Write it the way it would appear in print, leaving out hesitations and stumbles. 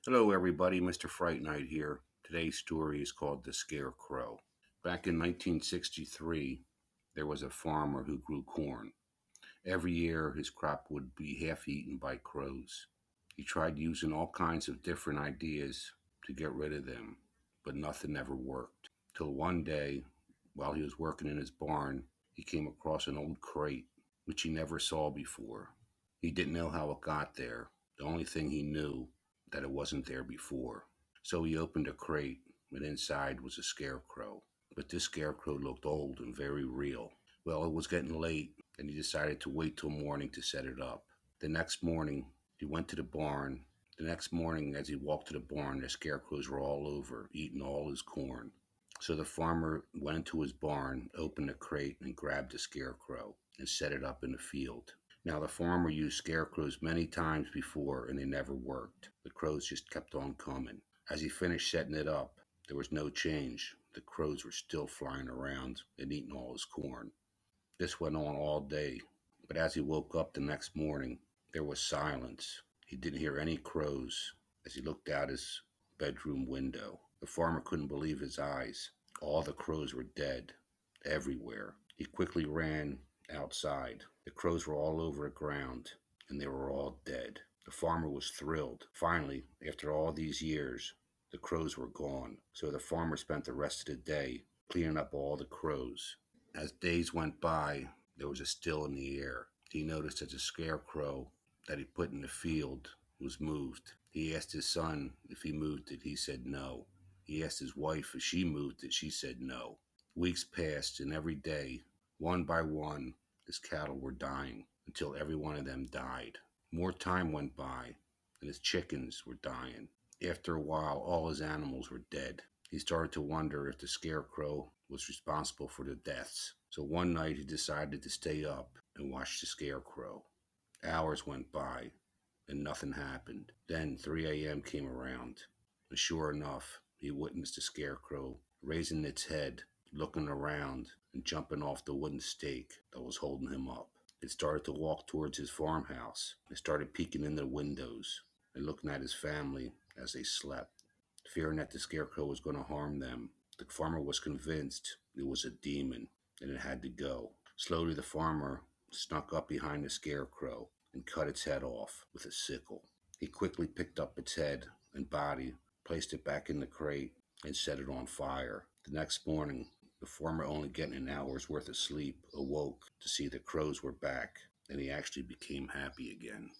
Hello, everybody. Mr.FrightNight here. Today's story is called The Scarecrow. Back in 1963, there was a farmer who grew corn. Every year, his crop would be half eaten by crows. He tried using all kinds of different ideas to get rid of them, but nothing ever worked. Till one day, while he was working in his barn, he came across an old crate, which he never saw before. He didn't know how it got there. The only thing he knew that it wasn't there before. So he opened a crate, and inside was a scarecrow. But this scarecrow looked old and very real. Well, it was getting late, and he decided to wait till morning to set it up. The next morning, he went to the barn. The next morning, as he walked to the barn, the scarecrows were all over, eating all his corn. So the farmer went into his barn, opened the crate, and grabbed the scarecrow and set it up in the field. Now, the farmer used scarecrows many times before, and they never worked. The crows just kept on coming. As he finished setting it up, there was no change. The crows were still flying around and eating all his corn. This went on all day, but as he woke up the next morning, there was silence. He didn't hear any crows as he looked out his bedroom window. The farmer couldn't believe his eyes. All the crows were dead, everywhere. He quickly ran outside. The crows were all over the ground, and they were all dead. The farmer was thrilled. Finally, after all these years, the crows were gone. So the farmer spent the rest of the day cleaning up all the crows. As days went by, there was a still in the air. He noticed that the scarecrow that he put in the field was moved. He asked his son if he moved it. He said no. He asked his wife if she moved it. She said no. Weeks passed, and every day, one by one, his cattle were dying until every one of them died. More time went by, and his chickens were dying. After a while, all his animals were dead. He started to wonder if the scarecrow was responsible for the deaths. So one night he decided to stay up and watch the scarecrow. Hours went by, and nothing happened. Then 3 a.m. came around, and sure enough, he witnessed the scarecrow raising its head, looking around, and jumping off the wooden stake that was holding him up. It started to walk towards his farmhouse. It started peeking in the windows and looking at his family as they slept. Fearing that the scarecrow was going to harm them, the farmer was convinced it was a demon and it had to go. Slowly, the farmer snuck up behind the scarecrow and cut its head off with a sickle. He quickly picked up its head and body, placed it back in the crate, and set it on fire. The next morning, the farmer, only getting an hour's worth of sleep, awoke to see the crows were back, and he actually became happy again.